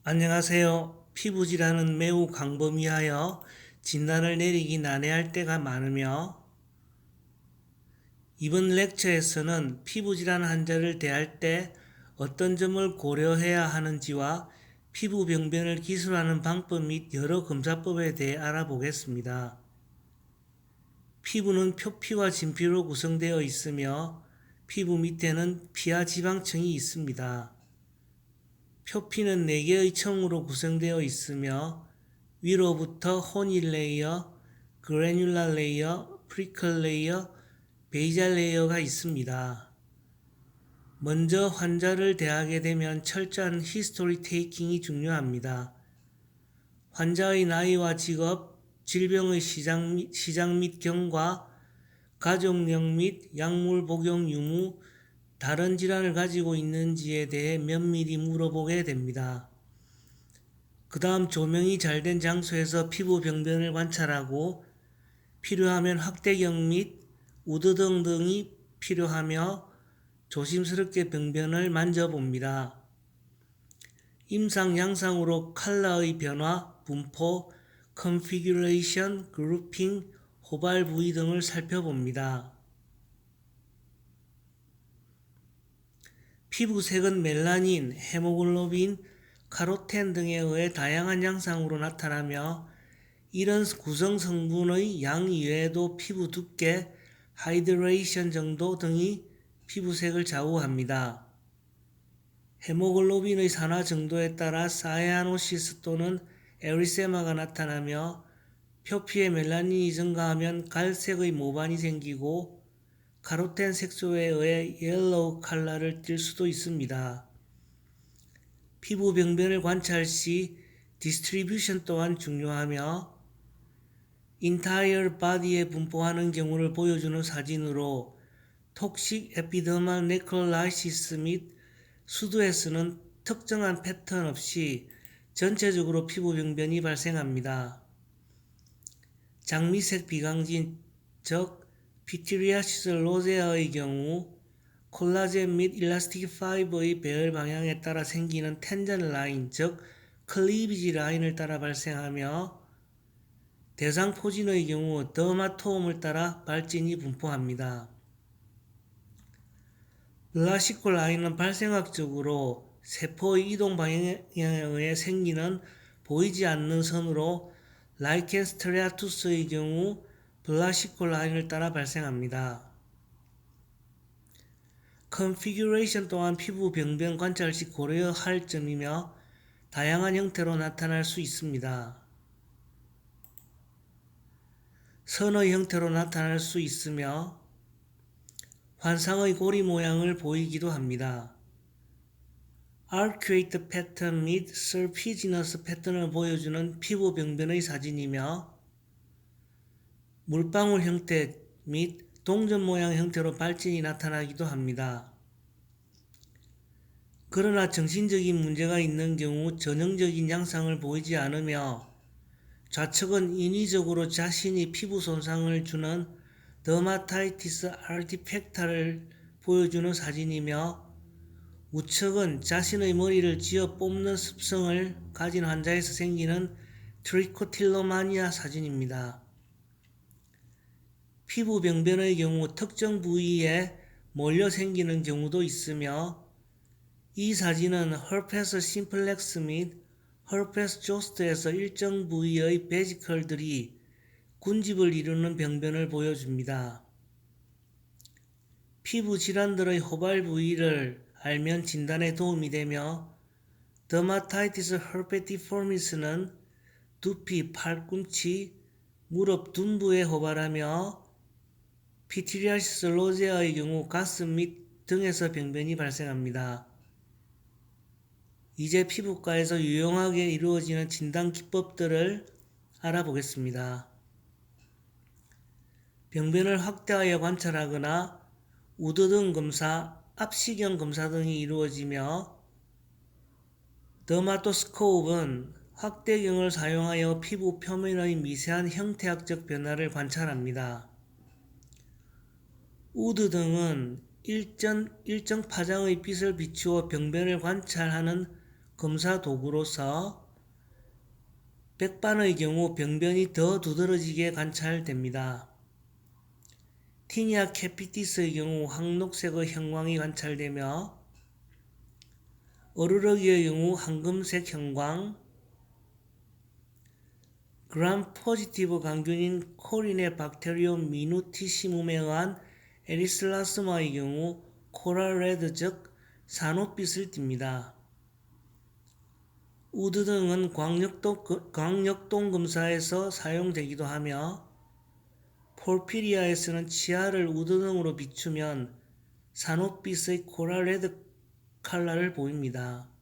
안녕하세요. 피부질환은 매우 광범위하여 진단을 내리기 난해할 때가 많으며 이번 렉처에서는 피부질환 환자를 대할 때 어떤 점을 고려해야 하는지와 피부 병변을 기술하는 방법 및 여러 검사법에 대해 알아보겠습니다. 피부는 표피와 진피로 구성되어 있으며 피부 밑에는 피하 지방층이 있습니다. 표피는 4개의 층으로 구성되어 있으며 위로부터 호닐 레이어, 그래뉼라 레이어, 프리클 레이어, 베이잘 레이어가 있습니다. 먼저 환자를 대하게 되면 철저한 히스토리 테이킹이 중요합니다. 환자의 나이와 직업, 질병의 시작 및 경과, 가족력 및 약물 복용 유무, 다른 질환을 가지고 있는지에 대해 면밀히 물어보게 됩니다. 그 다음 조명이 잘 된 장소에서 피부 병변을 관찰하고 필요하면 확대경 및 우드등 등이 필요하며 조심스럽게 병변을 만져봅니다. 임상 양상으로 컬러의 변화, 분포, 컨피규레이션, 그룹핑, 호발 부위 등을 살펴봅니다. 피부색은 멜라닌, 헤모글로빈, 카로텐 등에 의해 다양한 양상으로 나타나며 이런 구성 성분의 양 이외에도 피부 두께, 하이드레이션 정도 등이 피부색을 좌우합니다. 헤모글로빈의 산화 정도에 따라 사야노시스 또는 에리세마가 나타나며 표피에 멜라닌이 증가하면 갈색의 모반이 생기고 카로텐 색소에 의해 옐로우 컬러를 띨 수도 있습니다. 피부 병변을 관찰 시 디스트리뷰션 또한 중요하며 인타이어 바디에 분포하는 경우를 보여주는 사진으로 톡식 에피더말 네크롤라이시스 및 수두에서는 특정한 패턴 없이 전체적으로 피부 병변이 발생합니다. 장미색 비강진, 즉 피티리아시스 로제아의 경우 콜라겐 및 일라스틱 파이버의 배열 방향에 따라 생기는 텐전 라인, 즉 클리비지 라인을 따라 발생하며 대상 포진의 경우 더마토움을 따라 발진이 분포합니다. 블라시코 라인은 발생학적으로 세포의 이동 방향에 의해 생기는 보이지 않는 선으로 라이켄 스트레아투스의 경우 블라시코 라인을 따라 발생합니다. 컨피규레이션 또한 피부 병변 관찰 시 고려할 점이며 다양한 형태로 나타날 수 있습니다. 선의 형태로 나타날 수 있으며 환상의 고리 모양을 보이기도 합니다. 아큐에이트 패턴 및 설피지너스 패턴을 보여주는 피부 병변의 사진이며 물방울 형태 및 동전 모양 형태로 발진이 나타나기도 합니다. 그러나 정신적인 문제가 있는 경우 전형적인 양상을 보이지 않으며 좌측은 인위적으로 자신이 피부 손상을 주는 더마타이티스 아르티펙타를 보여주는 사진이며 우측은 자신의 머리를 쥐어 뽑는 습성을 가진 환자에서 생기는 트리코틸로마니아 사진입니다. 피부 병변의 경우 특정 부위에 몰려 생기는 경우도 있으며 이 사진은 herpes 심플렉스 및 herpes 조스트에서 일정 부위의 베지컬들이 군집을 이루는 병변을 보여줍니다. 피부 질환들의 호발 부위를 알면 진단에 도움이 되며 더마타이티스 herpetiformis는 두피, 팔꿈치, 무릎 둔부에 호발하며 피티리아시스 로제아의 경우 가슴 및 등에서 병변이 발생합니다. 이제 피부과에서 유용하게 이루어지는 진단 기법들을 알아보겠습니다. 병변을 확대하여 관찰하거나 우드등 검사, 압시경 검사 등이 이루어지며 더마토스코프는 확대경을 사용하여 피부 표면의 미세한 형태학적 변화를 관찰합니다. 우드등은 일정 파장의 빛을 비추어 병변을 관찰하는 검사 도구로서 백반의 경우 병변이 더 두드러지게 관찰됩니다. 티니아 캐피티스의 경우 황록색의 형광이 관찰되며 어르러기의 경우 황금색 형광, 그람 포지티브 강균인 코린의 박테리움 미누티시멈에 의한 에리슬라스마의 경우 코랄 레드 즉 산호빛을 띱니다. 우드 등은 광역동 검사에서 사용되기도 하며 폴피리아에서는 치아를 우드 등으로 비추면 산호빛의 코랄 레드 컬러를 보입니다.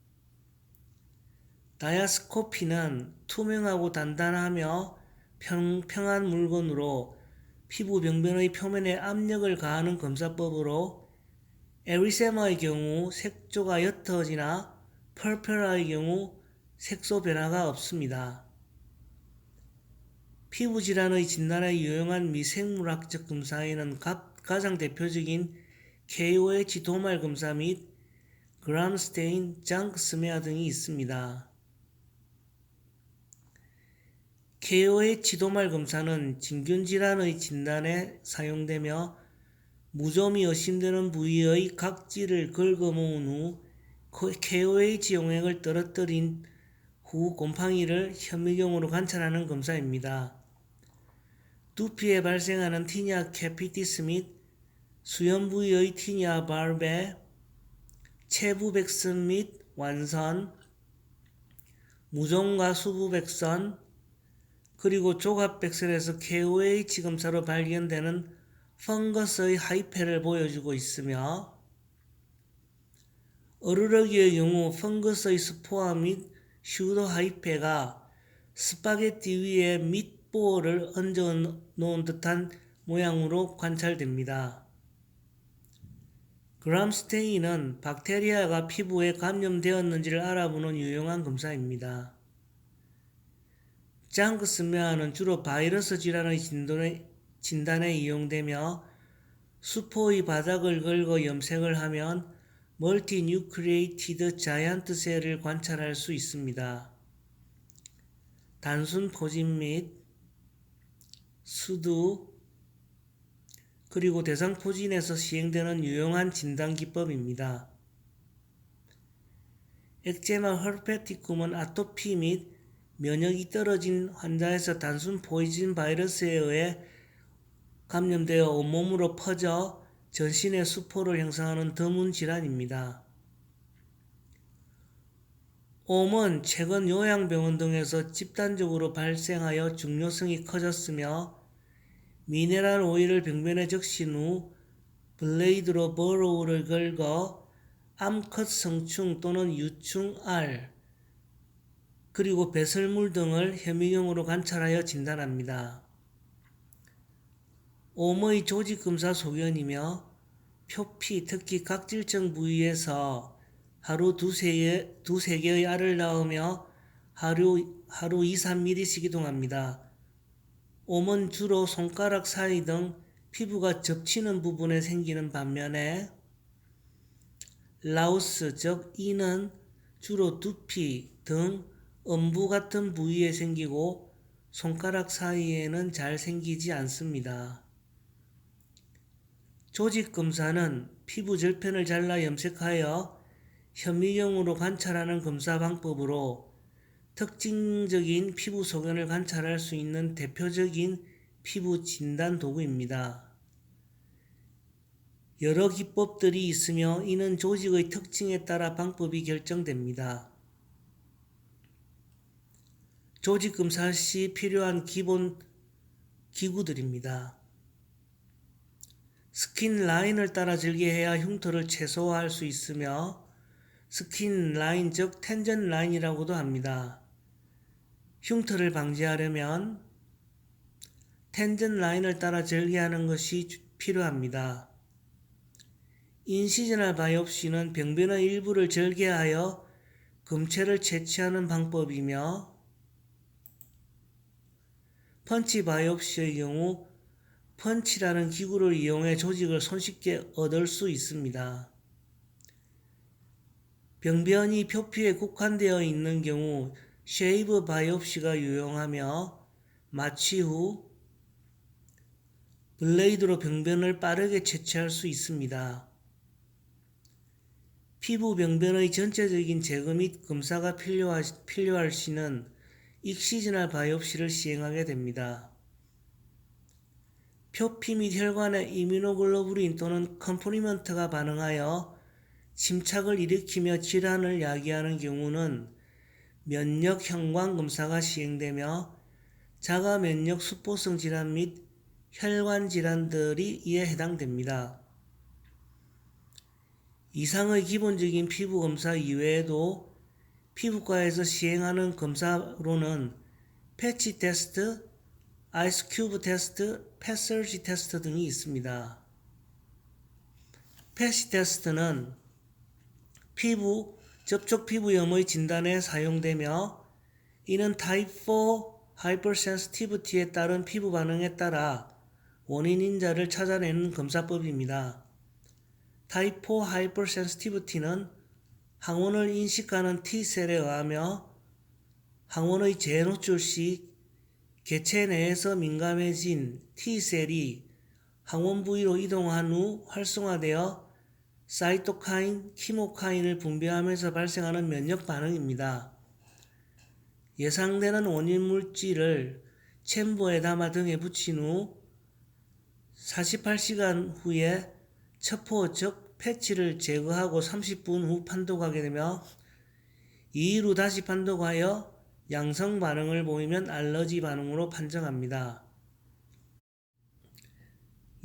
다이아스코피는 투명하고 단단하며 평평한 물건으로 피부 병변의 표면에 압력을 가하는 검사법으로 에리세마의 경우 색조가 옅어지나 펄페라의 경우 색소 변화가 없습니다. 피부질환의 진단에 유용한 미생물학적 검사에는 가장 대표적인 KOH 도말 검사 및 그람 스테인, 장크 스메어 등이 있습니다. KOH 도말 검사는 진균질환의 진단에 사용되며 무좀이 의심되는 부위의 각질을 긁어 모은 후 KOH 용액을 떨어뜨린 후 곰팡이를 현미경으로 관찰하는 검사입니다. 두피에 발생하는 티니아 캐피티스 및 수연 부위의 티니아 바르베, 체부백선 및 완선, 무좀과 수부백선, 그리고 조갑백선에서 KOH 검사로 발견되는 펑거스의 하이페를 보여주고 있으며 어르러기의 경우 펑거스의 스포아 및 슈더 하이페가 스파게티 위에 밑볼을 얹어 놓은 듯한 모양으로 관찰됩니다. 그람 스테인은 박테리아가 피부에 감염되었는지를 알아보는 유용한 검사입니다. 장크 스메어는 주로 바이러스 질환의 진단에 이용되며 수포의 바닥을 긁어 염색을 하면 멀티뉴크리에이티드 자이언트 셀을 관찰할 수 있습니다. 단순 포진 및 수두 그리고 대상 포진에서 시행되는 유용한 진단 기법입니다. 엑제마 허페티쿰은 아토피 및 면역이 떨어진 환자에서 단순 포진 바이러스에 의해 감염되어 온몸으로 퍼져 전신에 수포를 형성하는 드문 질환입니다. 옴은 최근 요양병원 등에서 집단적으로 발생하여 중요성이 커졌으며 미네랄 오일을 병변에 적신 후 블레이드로 버로우를 긁어 암컷 성충 또는 유충알 그리고 배설물 등을 현미경으로 관찰하여 진단합니다. 옴의 조직검사 소견이며 표피 특히 각질성 부위에서 하루 두세 개의 알을 낳으며 하루 2-3mm씩 이동합니다. 옴은 주로 손가락 사이 등 피부가 접치는 부분에 생기는 반면에 라우스 즉 이는 주로 두피 등 음부 같은 부위에 생기고 손가락 사이에는 잘 생기지 않습니다. 조직검사는 피부 절편을 잘라 염색하여 현미경으로 관찰하는 검사 방법으로 특징적인 피부 소견을 관찰할 수 있는 대표적인 피부 진단 도구입니다. 여러 기법들이 있으며 이는 조직의 특징에 따라 방법이 결정됩니다. 조직검사 시 필요한 기본 기구들입니다. 스킨 라인을 따라 절개해야 흉터를 최소화할 수 있으며 스킨 라인 즉 텐전 라인이라고도 합니다. 흉터를 방지하려면 텐전 라인을 따라 절개하는 것이 필요합니다. 인시저널 바이옵시는 병변의 일부를 절개하여 금체를 채취하는 방법이며 펀치 바이옵시의 경우 펀치라는 기구를 이용해 조직을 손쉽게 얻을 수 있습니다. 병변이 표피에 국한되어 있는 경우 쉐이브 바이옵시가 유용하며 마취 후 블레이드로 병변을 빠르게 채취할 수 있습니다. 피부 병변의 전체적인 제거 및 검사가 필요할 시는 익시즈널 바이옵시를 시행하게 됩니다. 표피 및 혈관에 이뮤노글로불린 또는 컴프리먼트가 반응하여 침착을 일으키며 질환을 야기하는 경우는 면역 형광 검사가 시행되며 자가 면역 수포성 질환 및 혈관 질환들이 이에 해당됩니다. 이상의 기본적인 피부 검사 이외에도 피부과에서 시행하는 검사로는 패치 테스트, 아이스 큐브 테스트, 패서지 테스트 등이 있습니다. 패치 테스트는 접촉 피부염의 진단에 사용되며 이는 타입 4 하이퍼센시티비티에 따른 피부 반응에 따라 원인 인자를 찾아내는 검사법입니다. 타입 4 하이퍼센시티비티는 항원을 인식하는 T셀에 의하며 항원의 재노출 시 개체 내에서 민감해진 T셀이 항원 부위로 이동한 후 활성화되어 사이토카인, 키모카인을 분비하면서 발생하는 면역 반응입니다. 예상되는 원인 물질을 챔버에 담아 등에 붙인 후 48시간 후에 첩포 즉 패치를 제거하고 30분 후 판독하게 되며 2일 후 다시 판독하여 양성 반응을 보이면 알러지 반응으로 판정합니다.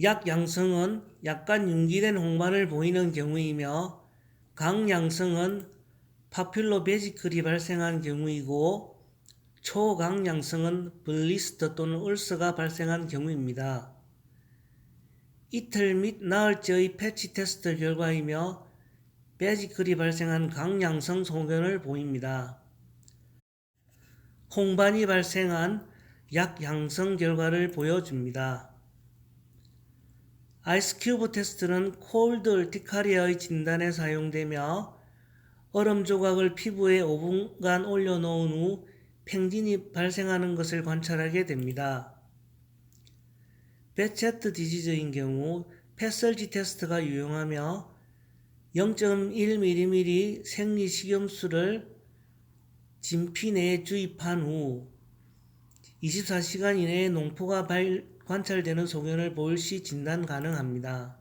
약 양성은 약간 융기된 홍반을 보이는 경우이며 강 양성은 파퓰러 베지클이 발생한 경우이고 초강 양성은 블리스터 또는 울서가 발생한 경우입니다. 이틀 및 나흘째의 패치 테스트 결과이며 베지클이 발생한 강양성 소견을 보입니다. 홍반이 발생한 약양성 결과를 보여줍니다. 아이스 큐브 테스트는 콜드 얼티카리아의 진단에 사용되며 얼음 조각을 피부에 5분간 올려놓은 후 팽진이 발생하는 것을 관찰하게 됩니다. 베체트 디지즈인 경우 패설지 테스트가 유용하며 0.1mm 생리식염수를 진피 내에 주입한 후 24시간 이내에 농포가 관찰되는 소견을 보일 시 진단 가능합니다.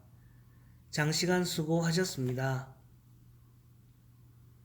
장시간 수고하셨습니다.